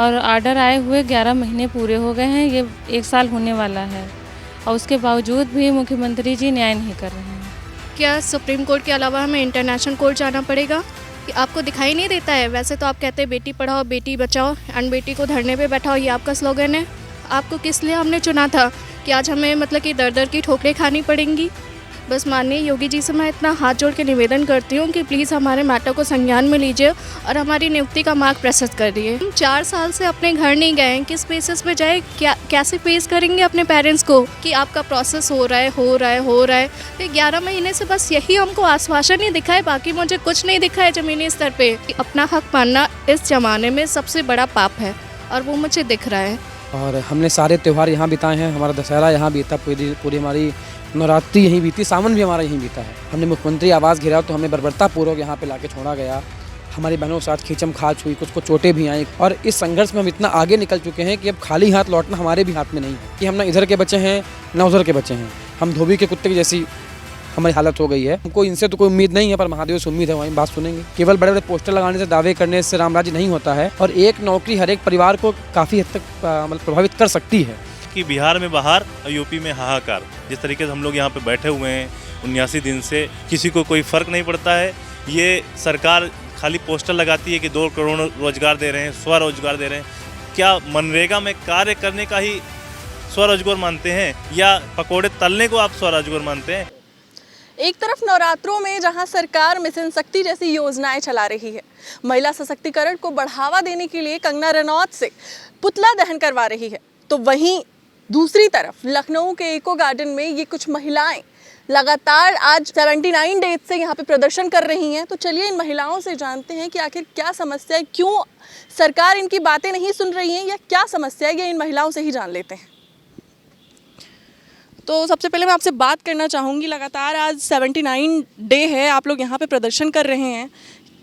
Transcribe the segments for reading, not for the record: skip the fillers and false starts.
और ऑर्डर आए हुए 11 महीने पूरे हो गए हैं, ये 1 साल होने वाला है और उसके बावजूद भी मुख्यमंत्री जी न्याय नहीं कर रहे हैं। क्या सुप्रीम कोर्ट के अलावा हमें इंटरनेशनल कोर्ट जाना पड़ेगा कि आपको दिखाई नहीं देता है? वैसे तो आप कहते हैं बेटी पढ़ाओ बेटी बचाओ एंड बेटी को धरने पे बैठाओ, ये आपका स्लोगन है। आपको किस लिए हमने चुना था कि आज हमें मतलब कि दर दर की ठोकरें खानी पड़ेंगी? बस माननीय योगी जी से मैं इतना हाथ जोड़ के निवेदन करती हूँ कि प्लीज़ हमारे मैटर को संज्ञान में लीजिए और हमारी नियुक्ति का मार्ग प्रशस्त कर दिए। हम 4 साल से अपने घर नहीं गए, किस बेसिस पे जाए? कैसे फेस करेंगे अपने पेरेंट्स को कि आपका प्रोसेस हो रहा है। तो 11 महीने से बस यही हमको आश्वासन ही दिखा है, बाकी मुझे कुछ नहीं दिखा है ज़मीनी स्तर पर। अपना हक मानना इस ज़माने में सबसे बड़ा पाप है और वो मुझे दिख रहा है। और हमने सारे त्यौहार यहाँ बिताए हैं, हमारा दशहरा यहाँ बीता, पूरी हमारी नवरात्रि यहीं बीती, सावन भी हमारा यहीं बीता है। हमने मुख्यमंत्री आवास घेरा तो हमें बर्बरतापूर्वक यहाँ पे लाके छोड़ा गया। हमारी बहनों के साथ खींचम खाच हुई, कुछ को चोटें भी आईं और इस संघर्ष में हम इतना आगे निकल चुके हैं कि अब खाली हाथ लौटना हमारे भी हाथ में नहीं है कि हम ना इधर के बच्चे हैं ना उधर के बच्चे हैं। हम धोबी के कुत्ते की जैसी हमारी हालत हो गई है। हमको इनसे तो कोई उम्मीद नहीं है, पर महादेव से उम्मीद है, वहीं बात सुनेंगे। केवल बड़े बड़े पोस्टर लगाने से, दावे करने से राम राज्य नहीं होता है और एक नौकरी हर एक परिवार को काफ़ी हद तक मतलब प्रभावित कर सकती है। कि बिहार में बाहर और यूपी में हाहाकार, जिस तरीके से हम लोग यहाँ पे बैठे हुए हैं 79 दिन से, किसी को कोई फ़र्क नहीं पड़ता है। ये सरकार खाली पोस्टर लगाती है कि 2 करोड़ रोजगार दे रहे हैं, स्वरोजगार दे रहे हैं। क्या मनरेगा में कार्य करने का ही स्वरोजगार मानते हैं या पकौड़े तलने को आप स्वरोजगार मानते हैं? एक तरफ नवरात्रों में जहां सरकार मिशन शक्ति जैसी योजनाएं चला रही है, महिला सशक्तिकरण को बढ़ावा देने के लिए कंगना रनौत से पुतला दहन करवा रही है, तो वहीं दूसरी तरफ लखनऊ के इको गार्डन में ये कुछ महिलाएं लगातार आज 79 डेज से यहाँ पे प्रदर्शन कर रही हैं। तो चलिए इन महिलाओं से जानते हैं कि आखिर क्या समस्या है, क्यों सरकार इनकी बातें नहीं सुन रही है या क्या समस्या है, ये इन महिलाओं से ही जान लेते हैं। तो सबसे पहले मैं आपसे बात करना चाहूँगी, लगातार आज 79 डे है, आप लोग यहाँ पे प्रदर्शन कर रहे हैं,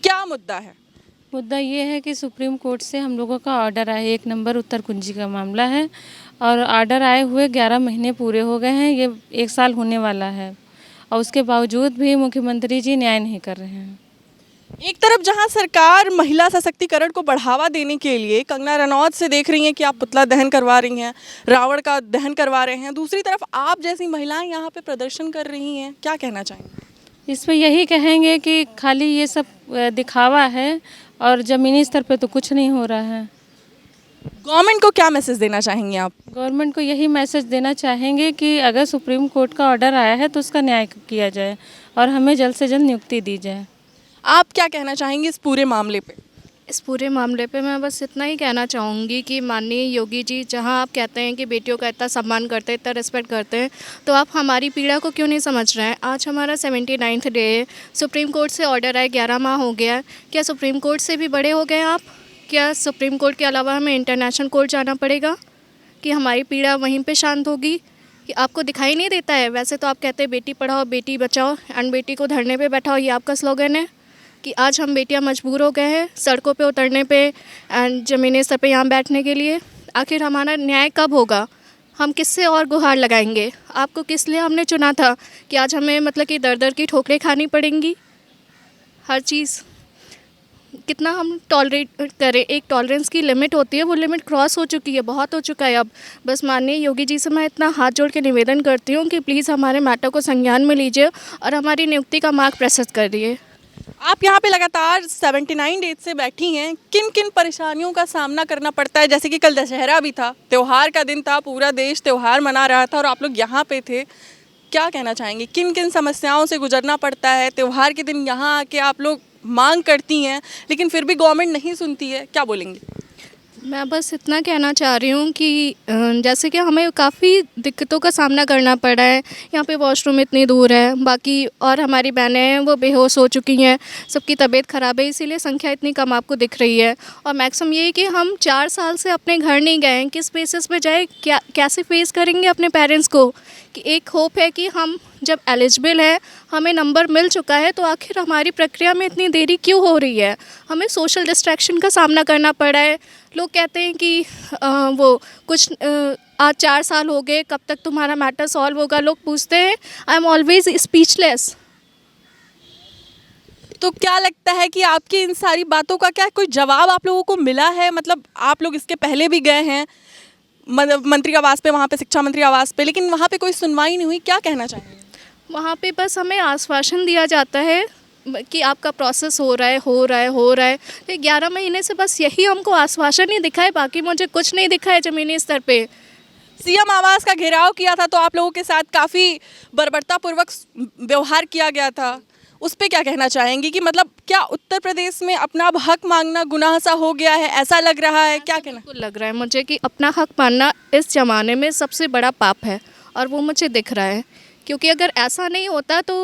क्या मुद्दा है? मुद्दा ये है कि सुप्रीम कोर्ट से हम लोगों का ऑर्डर आया, 1 नंबर उत्तर कुंजी का मामला है और ऑर्डर आए हुए 11 महीने पूरे हो गए हैं, ये 1 साल होने वाला है और उसके बावजूद भी मुख्यमंत्री जी न्याय नहीं कर रहे हैं। एक तरफ जहां सरकार महिला सशक्तिकरण को बढ़ावा देने के लिए कंगना रनौत से देख रही हैं कि आप पुतला दहन करवा रही हैं, रावण का दहन करवा रहे हैं, दूसरी तरफ आप जैसी महिलाएं यहाँ पे प्रदर्शन कर रही हैं, क्या कहना चाहेंगे? इस पर यही कहेंगे कि खाली ये सब दिखावा है और ज़मीनी स्तर पे तो कुछ नहीं हो रहा है। गवर्नमेंट को क्या मैसेज देना चाहेंगे आप? गवर्नमेंट को यही मैसेज देना चाहेंगे कि अगर सुप्रीम कोर्ट का ऑर्डर आया है तो उसका न्याय किया जाए और हमें जल्द से जल्द नियुक्ति दी जाए। आप क्या कहना चाहेंगे इस पूरे मामले पे? इस पूरे मामले पे मैं बस इतना ही कहना चाहूँगी कि माननीय योगी जी, जहां आप कहते हैं कि बेटियों का इतना सम्मान करते हैं, इतना रिस्पेक्ट करते हैं, तो आप हमारी पीड़ा को क्यों नहीं समझ रहे हैं? आज हमारा 79th डे है, सुप्रीम कोर्ट से ऑर्डर आए 11 माह हो गया। क्या सुप्रीम कोर्ट से भी बड़े हो गए आप? क्या सुप्रीम कोर्ट के अलावा हमें इंटरनेशनल कोर्ट जाना पड़ेगा कि हमारी पीड़ा वहीं पर शांत होगी? कि आपको दिखाई नहीं देता है? वैसे तो आप कहते हैं बेटी पढ़ाओ बेटी बचाओ एंड बेटी को धरने पर बैठाओ, ये आपका स्लोगन है कि आज हम बेटियां मजबूर हो गए हैं सड़कों पे उतरने पे एंड ज़मीनी स्तर पे यहाँ बैठने के लिए। आखिर हमारा न्याय कब होगा? हम किससे और गुहार लगाएंगे? आपको किस लिए हमने चुना था कि आज हमें मतलब कि दर दर की ठोकरें खानी पड़ेंगी? हर चीज़ कितना हम टॉलरेट करें? एक टॉलरेंस की लिमिट होती है, वो लिमिट क्रॉस हो चुकी है, बहुत हो चुका है अब। बस माननीय योगी जी से मैं इतना हाथ जोड़ के निवेदन करती हूँ कि प्लीज़ हमारे मैटर को संज्ञान में लीजिए और हमारी नियुक्ति का मार्ग प्रशस्त कर दिए। आप यहाँ पे लगातार 79 डेज से बैठी हैं, किन किन परेशानियों का सामना करना पड़ता है? जैसे कि कल दशहरा भी था, त्यौहार का दिन था, पूरा देश त्यौहार मना रहा था और आप लोग यहाँ पे थे, क्या कहना चाहेंगे? किन किन समस्याओं से गुजरना पड़ता है? त्यौहार के दिन यहाँ आके आप लोग मांग करती हैं लेकिन फिर भी गवर्नमेंट नहीं सुनती है, क्या बोलेंगे? मैं बस इतना कहना चाह रही हूँ कि जैसे कि हमें काफ़ी दिक्कतों का सामना करना पड़ा है। यहाँ पे वॉशरूम इतनी दूर है, बाकी और हमारी बहनें हैं वो बेहोश हो चुकी हैं, सबकी तबीयत ख़राब है, इसीलिए संख्या इतनी कम आपको दिख रही है। और मैक्सिमम ये है कि हम 4 साल से अपने घर नहीं गए हैं, किस बेसिस पे जाए? कैसे फेस करेंगे अपने पेरेंट्स को? कि एक होप है कि हम जब एलिजिबल है, हमें नंबर मिल चुका है, तो आखिर हमारी प्रक्रिया में इतनी देरी क्यों हो रही है? हमें सोशल डिस्ट्रैक्शन का सामना करना पड़ा है। लोग कहते हैं कि वो कुछ आज 4 साल हो गए, कब तक तुम्हारा मैटर सॉल्व होगा? लोग पूछते हैं, आई एम ऑलवेज स्पीचलेस। तो क्या लगता है कि आपकी इन सारी बातों का क्या कोई जवाब आप लोगों को मिला है? मतलब आप लोग इसके पहले भी गए हैं मंत्री आवास पे, वहाँ पे शिक्षा मंत्री आवास पे, लेकिन वहाँ पे कोई सुनवाई नहीं हुई, क्या कहना चाहेंगे? वहाँ पे बस हमें आश्वासन दिया जाता है कि आपका प्रोसेस हो रहा है। तो 11 महीने से बस यही हमको आश्वासन ही दिखा है, बाकी मुझे कुछ नहीं दिखा है ज़मीनी स्तर पे। सीएम आवास का घेराव किया था तो आप लोगों के साथ काफ़ी बर्बरतापूर्वक व्यवहार किया गया था, उस पे क्या कहना चाहेंगी कि मतलब क्या उत्तर प्रदेश में अपना अब हक मांगना गुनाह सा हो गया है, ऐसा लग रहा है, क्या कहना? बिल्कुल लग रहा है मुझे कि अपना हक मानना इस ज़माने में सबसे बड़ा पाप है, और वो मुझे दिख रहा है। क्योंकि अगर ऐसा नहीं होता तो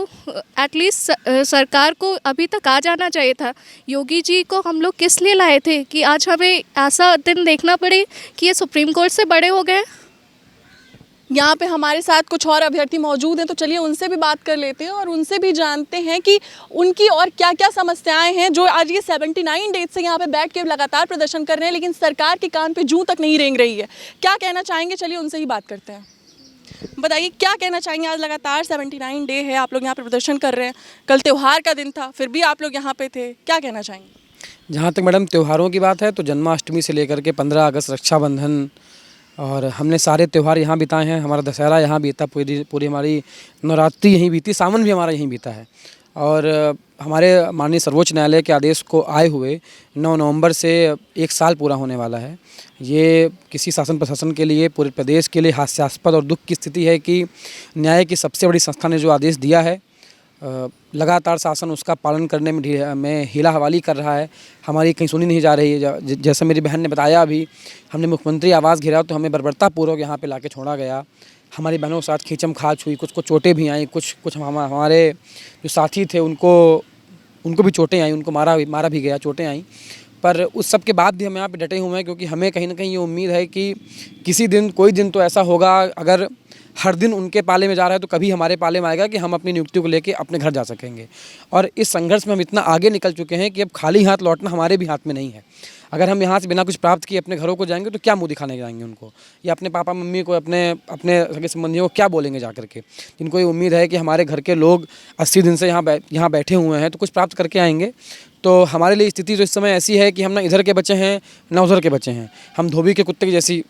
एटलीस्ट सरकार को अभी तक आ जाना चाहिए था। योगी जी को हम लोग किस लिए लाए थे कि आज हमें ऐसा दिन देखना पड़े कि ये सुप्रीम कोर्ट से बड़े हो गए। यहाँ पे हमारे साथ कुछ और अभ्यर्थी मौजूद हैं, तो चलिए उनसे भी बात कर लेते हैं और उनसे भी जानते हैं कि उनकी और क्या क्या समस्याएं हैं जो आज ये 79 डेज से यहाँ पे बैठ के लगातार प्रदर्शन कर रहे हैं, लेकिन सरकार के कान पे जूं तक नहीं रेंग रही है। क्या कहना चाहेंगे, चलिए उनसे ही बात करते हैं। बताइए क्या कहना चाहेंगे, आज लगातार 79 डे है आप लोग यहाँ पे प्रदर्शन कर रहे हैं, कल त्यौहार का दिन था फिर भी आप लोग यहाँ पे थे, क्या कहना चाहेंगे? जहाँ तक मैडम त्योहारों की बात है तो जन्माष्टमी से लेकर के 15 अगस्त, रक्षाबंधन, और हमने सारे त्यौहार यहाँ बिताए हैं। हमारा दशहरा यहाँ बीता, पूरी हमारी नवरात्रि यहीं बीती, सावन भी हमारा यहीं बीता है। और हमारे माननीय सर्वोच्च न्यायालय के आदेश को आए हुए 9 नवंबर से 1 साल पूरा होने वाला है। ये किसी शासन प्रशासन के लिए, पूरे प्रदेश के लिए हास्यास्पद और दुख की स्थिति है कि न्याय की सबसे बड़ी संस्था ने जो आदेश दिया है, लगातार शासन उसका पालन करने में हीला हवाली कर रहा है। हमारी कहीं सुनी नहीं जा रही है। जैसा मेरी बहन ने बताया, अभी हमने मुख्यमंत्री आवास घेरा तो हमें बर्बरतापूर्वक यहाँ पे लाके छोड़ा गया। हमारी बहनों के साथ खींचम खाच हुई, कुछ को चोटें भी आई, कुछ हमारे जो साथी थे उनको भी चोटें आई, उनको मारा भी गया, चोटें आई। पर उस सब के बाद भी हम यहाँ पे डटे हुए हैं, क्योंकि हमें कहीं ना कहीं ये उम्मीद है कि किसी दिन, कोई दिन तो ऐसा होगा, अगर हर दिन उनके पाले में जा रहा है तो कभी हमारे पाले में आएगा कि हम अपनी नियुक्ति को लेके अपने घर जा सकेंगे। और इस संघर्ष में हम इतना आगे निकल चुके हैं कि अब खाली हाथ लौटना हमारे भी हाथ में नहीं है। अगर हम यहाँ से बिना कुछ प्राप्त किए अपने घरों को जाएंगे तो क्या मुँह दिखाने जाएंगे उनको, या अपने पापा मम्मी को, अपने सगे संबंधियों को क्या बोलेंगे जा करके, जिनको ये उम्मीद है कि हमारे घर के लोग 80 दिन से यहाँ बैठे हुए हैं तो कुछ प्राप्त करके आएंगे। तो हमारे लिए स्थिति तो इस समय ऐसी है कि हम ना इधर के बच्चे हैं ना उधर के बच्चे हैं। हम धोबी के कुत्ते की जैसी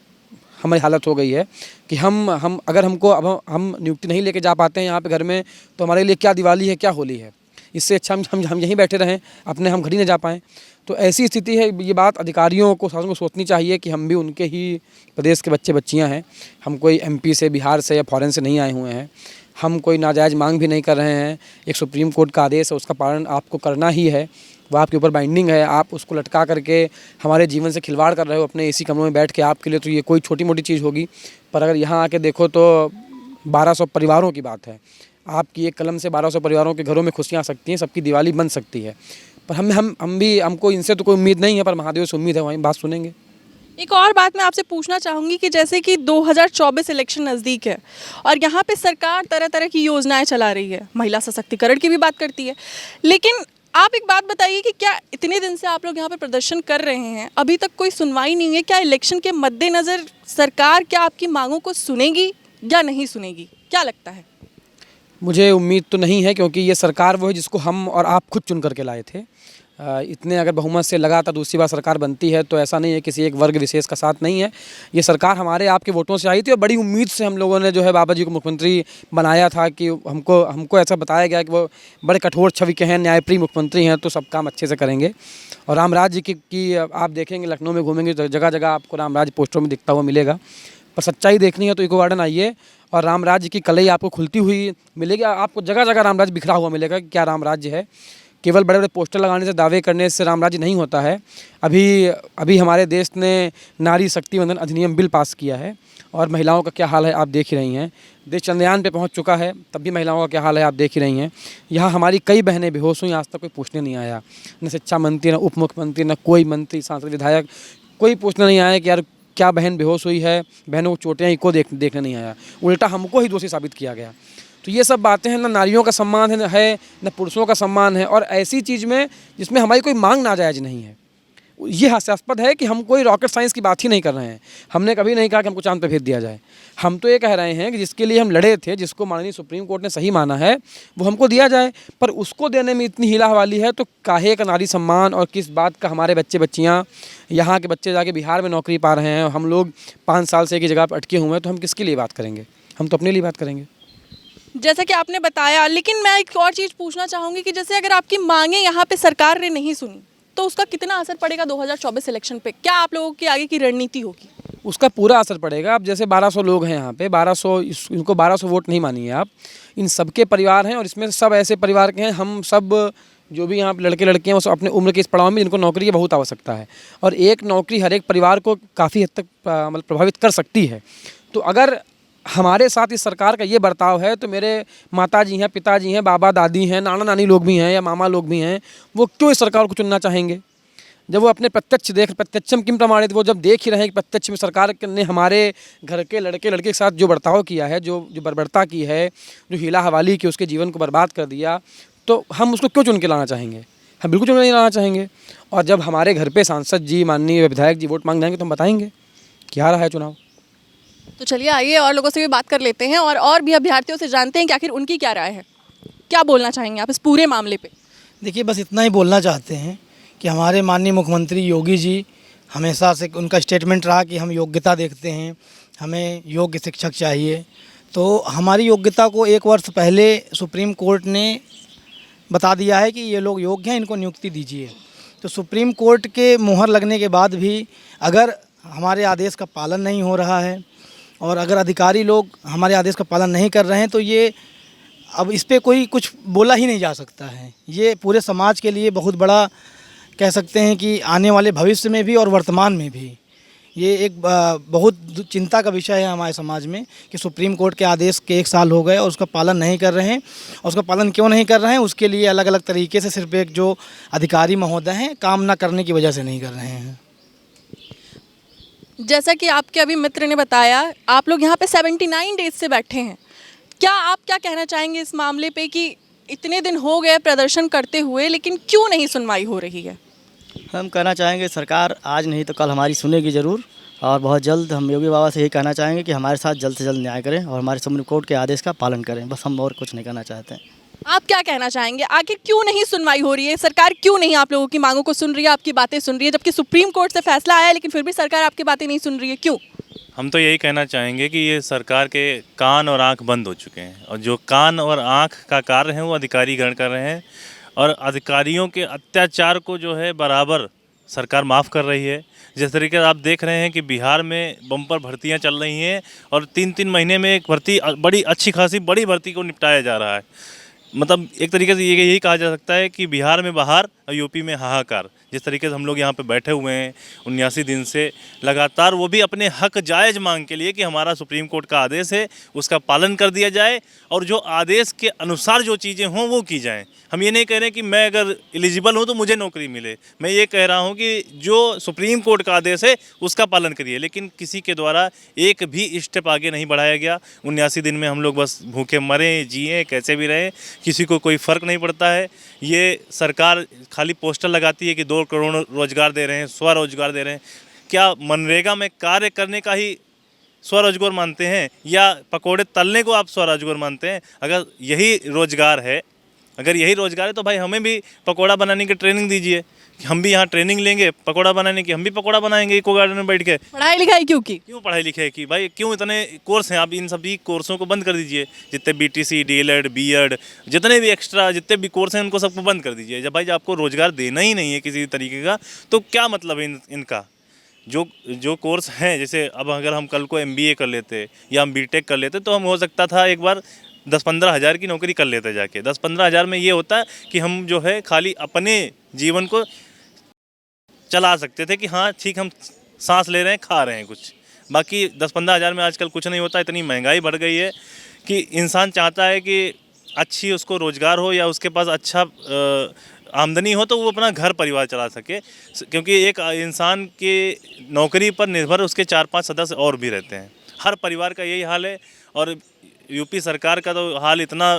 हमारी हालत हो गई है कि हम अगर हमको अब हम नियुक्ति नहीं लेके जा पाते हैं यहाँ पे घर में, तो हमारे लिए क्या दिवाली है, क्या होली है। इससे अच्छा हम यहीं बैठे रहें, अपने हम घर ही न जा पाएँ। तो ऐसी स्थिति है। ये बात अधिकारियों को, शासन को सोचनी चाहिए कि हम भी उनके ही प्रदेश के बच्चे बच्चियाँ हैं। हम कोई MP से, बिहार से या फॉरेन से नहीं आए हुए हैं। हम कोई नाजायज़ मांग भी नहीं कर रहे हैं। एक सुप्रीम कोर्ट का आदेश है, उसका पालन आपको करना ही है, वो आपके ऊपर बाइंडिंग है। आप उसको लटका करके हमारे जीवन से खिलवाड़ कर रहे हो अपने AC कमरों में बैठ के। आपके लिए तो ये कोई छोटी मोटी चीज़ होगी, पर अगर यहाँ आके देखो तो 1200 परिवारों की बात है। आपकी एक कलम से 1200 परिवारों के घरों में खुशियाँ आ सकती हैं, सबकी दिवाली बन सकती है। पर हमको इनसे तो कोई उम्मीद नहीं है, पर महादेव से उम्मीद है, वहीं बात सुनेंगे। एक और बात मैं आपसे पूछना चाहूँगी कि जैसे कि 2024 इलेक्शन नज़दीक है और यहाँ पे सरकार तरह तरह की योजनाएं चला रही है, महिला सशक्तिकरण की भी बात करती है, लेकिन आप एक बात बताइए कि क्या इतने दिन से आप लोग यहाँ पे प्रदर्शन कर रहे हैं, अभी तक कोई सुनवाई नहीं है? क्या इलेक्शन के मद्देनज़र सरकार क्या आपकी मांगों को सुनेगी या नहीं सुनेगी, क्या लगता है? मुझे उम्मीद तो नहीं है, क्योंकि ये सरकार वो है जिसको हम और आप खुद चुन करके लाए थे। इतने अगर बहुमत से लगातार दूसरी बार सरकार बनती है तो ऐसा नहीं है किसी एक वर्ग विशेष का साथ नहीं है। ये सरकार हमारे आपके वोटों से आई थी और बड़ी उम्मीद से हम लोगों ने जो है बाबा जी को मुख्यमंत्री बनाया था कि हमको ऐसा बताया गया कि वो बड़े कठोर छवि के हैं, न्यायप्रिय मुख्यमंत्री हैं, तो सब काम अच्छे से करेंगे। और रामराज जी की आप देखेंगे, लखनऊ में घूमेंगे जगह जगह आपको रामराज पोस्टरों में दिखता हुआ मिलेगा। पर सच्चाई देखनी है तो इको गार्डन आइए और रामराज जी की कलई आपको खुलती हुई मिलेगी। आपको जगह जगह रामराज बिखरा हुआ मिलेगा कि क्या रामराज्य है। केवल बड़े बड़े पोस्टर लगाने से, दावे करने से रामराज्य नहीं होता है। अभी हमारे देश ने नारी शक्ति वंदन अधिनियम बिल पास किया है और महिलाओं का क्या हाल है आप देख ही रही हैं। देश चंद्रयान पे पहुंच चुका है, तब भी महिलाओं का क्या हाल है आप देख ही रही हैं। यहाँ हमारी कई बहनें बेहोश हुई, आज तक कोई पूछने नहीं आया। न शिक्षा मंत्री, न उप मुख्यमंत्री, न कोई मंत्री, सांसद, विधायक, कोई पूछने नहीं आया कि यार क्या बहन बेहोश हुई है, बहनों को चोटें आई, को देखने नहीं आया। उल्टा हमको ही दोषी साबित किया गया। तो ये सब बातें हैं, ना नारियों का सम्मान है, न पुरुषों का सम्मान है, और ऐसी चीज़ में जिसमें हमारी कोई मांग नाजायज़ नहीं है। ये हास्यास्पद है कि हम कोई रॉकेट साइंस की बात ही नहीं कर रहे हैं। हमने कभी नहीं कहा कि हमको चांद पर भेज दिया जाए। हम तो ये कह रहे हैं कि जिसके लिए हम लड़े थे, जिसको माननीय सुप्रीम कोर्ट ने सही माना है, वो हमको दिया जाए। पर उसको देने में इतनी हीला हवाली है तो काहे का नारी सम्मान और किस बात का हमारे बच्चे बच्चियाँ, यहाँ के बच्चे जाके बिहार में नौकरी पा रहे हैं और हम लोग 5 साल से एक ही जगह पर अटके हुए हैं, तो हम किसके लिए बात करेंगे? हम तो अपने लिए बात करेंगे। जैसा कि आपने बताया, लेकिन मैं एक और चीज़ पूछना चाहूँगी कि जैसे अगर आपकी मांगें यहाँ पे सरकार ने नहीं सुनी तो उसका कितना असर पड़ेगा 2024 इलेक्शन पे? क्या आप लोगों की आगे की रणनीति होगी? उसका पूरा असर पड़ेगा। अब जैसे 1200 लोग हैं यहाँ पे, 1200 इनको 1200 वोट नहीं मानिए आप, इन सबके परिवार हैं और इसमें सब ऐसे परिवार के हैं, हम सब जो भी यहाँ पे लड़के लड़के हैं वो सब अपने उम्र के इस पड़ाव में जिनको नौकरी की बहुत आवश्यकता है और एक नौकरी हर एक परिवार को काफ़ी हद तक मतलब प्रभावित कर सकती है। तो अगर हमारे साथ इस सरकार का ये बर्ताव है तो मेरे माताजी हैं, पिताजी हैं, बाबा दादी हैं, नाना नानी लोग भी हैं या मामा लोग भी हैं, वो क्यों इस सरकार को चुनना चाहेंगे? जब वो अपने प्रत्यक्षम किम प्रमाणित, वो जब देख ही रहे हैं कि प्रत्यक्ष में सरकार ने हमारे घर के लड़के लड़के के साथ जो बर्ताव किया है, जो बर्बरता की है, जो हीला हवाली की, उसके जीवन को बर्बाद कर दिया, तो हम उसको क्यों चुन के लाना चाहेंगे? हम बिल्कुल चुन के नहीं लाना चाहेंगे। और जब हमारे घर पे सांसद जी, माननीय विधायक जी वोट मांग जाएंगे तो हम बताएंगे क्या रहा है चुनाव। तो चलिए आइए और लोगों से भी बात कर लेते हैं और भी अभ्यर्थियों से जानते हैं कि आखिर उनकी क्या राय है। क्या बोलना चाहेंगे आप इस पूरे मामले पे? देखिए, बस इतना ही बोलना चाहते हैं कि हमारे माननीय मुख्यमंत्री योगी जी हमेशा से उनका स्टेटमेंट रहा कि हम योग्यता देखते हैं, हमें योग्य शिक्षक चाहिए। तो हमारी योग्यता को 1 वर्ष पहले सुप्रीम कोर्ट ने बता दिया है कि ये लोग योग्य हैं, इनको नियुक्ति दीजिए। तो सुप्रीम कोर्ट के मुहर लगने के बाद भी अगर हमारे आदेश का पालन नहीं हो रहा है और अगर अधिकारी लोग हमारे आदेश का पालन नहीं कर रहे हैं तो ये अब इस पर कोई कुछ बोला ही नहीं जा सकता है। ये पूरे समाज के लिए बहुत बड़ा कह सकते हैं कि आने वाले भविष्य में भी और वर्तमान में भी ये एक बहुत चिंता का विषय है हमारे समाज में कि सुप्रीम कोर्ट के आदेश के 1 साल हो गए और उसका पालन नहीं कर रहे हैं। और उसका पालन क्यों नहीं कर रहे हैं, उसके लिए अलग अलग तरीके से सिर्फ एक जो अधिकारी महोदय हैं काम ना करने की वजह से नहीं कर रहे हैं। जैसा कि आपके अभी मित्र ने बताया, आप लोग यहाँ पे 79 डेज से बैठे हैं। क्या आप क्या कहना चाहेंगे इस मामले पे कि इतने दिन हो गए प्रदर्शन करते हुए लेकिन क्यों नहीं सुनवाई हो रही है? हम कहना चाहेंगे सरकार आज नहीं तो कल हमारी सुनेगी ज़रूर और बहुत जल्द हम योगी बाबा से यही कहना चाहेंगे कि हमारे साथ जल्द से जल्द न्याय करें और हमारे सुप्रीम कोर्ट के आदेश का पालन करें। बस हम और कुछ नहीं कहना चाहते हैं। आप क्या कहना चाहेंगे, आखिर क्यों नहीं सुनवाई हो रही है? सरकार क्यों नहीं आप लोगों की मांगों को सुन रही है, आपकी बातें सुन रही है, जबकि सुप्रीम कोर्ट से फैसला आया है लेकिन फिर भी सरकार आपकी बातें नहीं सुन रही है, क्यों? हम तो यही कहना चाहेंगे कि ये सरकार के कान और आँख बंद हो चुके हैं और जो कान और आँख का कार्य है वो अधिकारीगण कर रहे हैं और अधिकारियों के अत्याचार को जो है बराबर सरकार माफ़ कर रही है। जिस तरीके से आप देख रहे हैं कि बिहार में बम्पर भर्तियां चल रही हैं और 3-3 महीने में एक भर्ती, बड़ी अच्छी खासी बड़ी भर्ती को निपटाया जा रहा है। मतलब एक तरीके से यही कहा जा सकता है कि बिहार में बहार और यूपी में हाहाकार। जिस तरीके से हम लोग यहाँ पे बैठे हुए हैं 79 दिन से लगातार, वो भी अपने हक जायज़ मांग के लिए कि हमारा सुप्रीम कोर्ट का आदेश है उसका पालन कर दिया जाए और जो आदेश के अनुसार जो चीज़ें हों वो की जाएं। हम ये नहीं कह रहे कि मैं अगर एलिजिबल हूँ तो मुझे नौकरी मिले, मैं ये कह रहा हूँ कि जो सुप्रीम कोर्ट का आदेश है उसका पालन करिए। लेकिन किसी के द्वारा एक भी स्टेप आगे नहीं बढ़ाया गया। 79 दिन में हम लोग बस भूखे मरें, जिए, कैसे भी रहें, किसी को कोई फ़र्क नहीं पड़ता है। ये सरकार खाली पोस्टर लगाती है कि 2 करोड़ रोजगार दे रहे हैं, स्वरोजगार दे रहे हैं। क्या मनरेगा में कार्य करने का ही स्वरोजगार मानते हैं या पकोड़े तलने को आप स्वरोजगार मानते हैं? अगर यही रोजगार है, तो भाई हमें भी पकोड़ा बनाने की ट्रेनिंग दीजिए कि हम भी यहाँ ट्रेनिंग लेंगे पकोड़ा बनाने की, हम भी पकोड़ा बनाएंगे इको गार्डन में बैठ के। पढ़ाई लिखाई क्यों पढ़ाई लिखाई की भाई, क्यों इतने कोर्स हैं? आप इन सभी कोर्सों को बंद कर दीजिए। जितने BTC, DLED, B.Ed, जितने भी एक्स्ट्रा जितने भी कोर्स हैं उनको सबको बंद कर दीजिए। जब भाई आपको रोजगार देना ही नहीं है किसी तरीके का तो क्या मतलब है इनका? जो कोर्स हैं, जैसे अब अगर हम कल को MBA कर लेते या हम BTech कर लेते तो हम हो सकता था एक बार 10-15 हज़ार की नौकरी कर लेते जाके। 10-15 हज़ार में ये होता है कि हम जो है खाली अपने जीवन को चला सकते थे कि हाँ ठीक, हम सांस ले रहे हैं, खा रहे हैं कुछ। बाकी 10-15 हज़ार में आजकल कुछ नहीं होता। इतनी महंगाई बढ़ गई है कि इंसान चाहता है कि अच्छी उसको रोज़गार हो या उसके पास अच्छा आमदनी हो तो वो अपना घर परिवार चला सके, क्योंकि एक इंसान के नौकरी पर निर्भर उसके 4-5 सदस्य और भी रहते हैं। हर परिवार का यही हाल है और यूपी सरकार का तो हाल इतना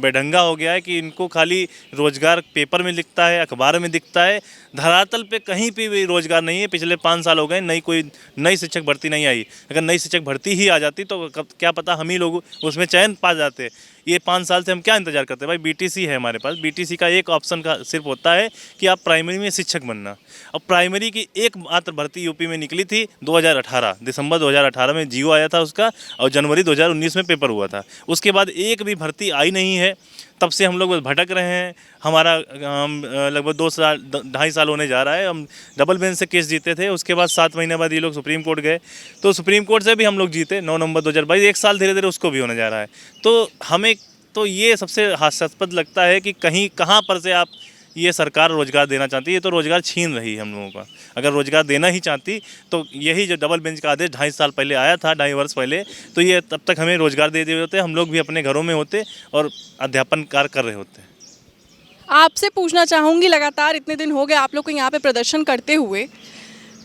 बेढंगा हो गया है कि इनको खाली रोजगार पेपर में दिखता है, अखबार में दिखता है, धरातल पे कहीं पे भी रोजगार नहीं है। पिछले 5 साल हो गए, नई शिक्षक भर्ती नहीं आई। अगर नई शिक्षक भर्ती ही आ जाती तो क्या पता हम ही लोग उसमें चयन पा जाते। ये 5 साल से हम क्या इंतजार करते हैं भाई? बीटीसी है हमारे पास। बीटीसी का एक ऑप्शन का सिर्फ होता है कि आप प्राइमरी में शिक्षक बनना। अब प्राइमरी की एकमात्र भर्ती यूपी में निकली थी 2018 दिसंबर 2018 में जीओ आया था उसका, और जनवरी 2019 में पेपर हुआ था। उसके बाद एक भी भर्ती आई नहीं है। तब से हम लोग बस भटक रहे हैं। हमारा लगभग 2.5 साल होने जा रहा है। हम डबल बेंच से केस जीते थे, उसके बाद 7 महीने बाद ये लोग सुप्रीम कोर्ट गए, तो सुप्रीम कोर्ट से भी हम लोग जीते 9 नवंबर 2022। 1 साल धीरे धीरे उसको भी होने जा रहा है। तो हमें तो ये सबसे हास्यास्पद लगता है कि कहाँ पर से आप ये सरकार रोजगार देना चाहती है, तो रोजगार छीन रही है हम लोगों का। अगर रोजगार देना ही चाहती तो यही जो डबल बेंच का आदेश 2.5 साल पहले आया था, 2.5 वर्ष पहले, तो ये तब तक हमें रोजगार दे दिए होते, हम लोग भी अपने घरों में होते और अध्यापन कार्य कर रहे होते। आपसे पूछना चाहूँगी, लगातार इतने दिन हो गए आप लोग को यहाँ पे प्रदर्शन करते हुए,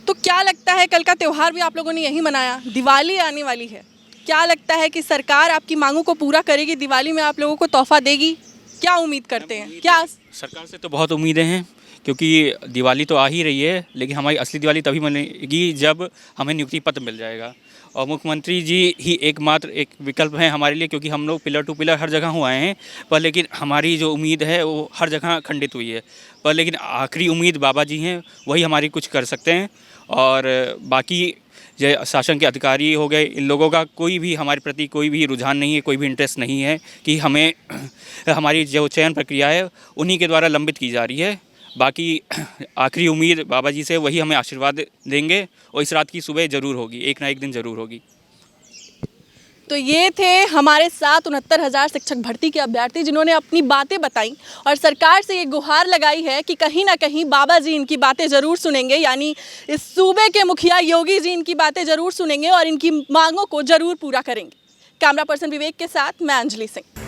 तो क्या लगता है कल का त्यौहार भी आप लोगों ने यही मनाया, दिवाली आने वाली है, क्या लगता है कि सरकार आपकी मांगों को पूरा करेगी, दिवाली में आप लोगों को तोहफा देगी? क्या उम्मीद करते हैं? क्या सरकार से तो बहुत उम्मीदें हैं, क्योंकि दिवाली तो आ ही रही है, लेकिन हमारी असली दिवाली तभी मनेगी जब हमें नियुक्ति पत्र मिल जाएगा। और मुख्यमंत्री जी ही एकमात्र एक विकल्प है हमारे लिए, क्योंकि हम लोग पिलर टू पिलर हर जगह हुए हैं, पर लेकिन हमारी जो उम्मीद है वो हर जगह खंडित हुई है। पर लेकिन आखिरी उम्मीद बाबा जी हैं, वही हमारी कुछ कर सकते हैं। और बाकी जो शासन के अधिकारी हो गए, इन लोगों का कोई भी हमारे प्रति कोई भी रुझान नहीं है, कोई भी इंटरेस्ट नहीं है कि हमें हमारी जो चयन प्रक्रिया है उन्हीं के द्वारा लंबित की जा रही है। बाकी आखिरी उम्मीद बाबा जी से, वही हमें आशीर्वाद देंगे और इस रात की सुबह ज़रूर होगी, एक ना एक दिन ज़रूर होगी। तो ये थे हमारे साथ 69,000 शिक्षक भर्ती के अभ्यर्थी, जिन्होंने अपनी बातें बताई और सरकार से ये गुहार लगाई है कि कहीं ना कहीं बाबा जी इनकी बातें ज़रूर सुनेंगे, यानी इस सूबे के मुखिया योगी जी इनकी बातें ज़रूर सुनेंगे और इनकी मांगों को ज़रूर पूरा करेंगे। कैमरा पर्सन विवेक के साथ मैं अंजलि सिंह।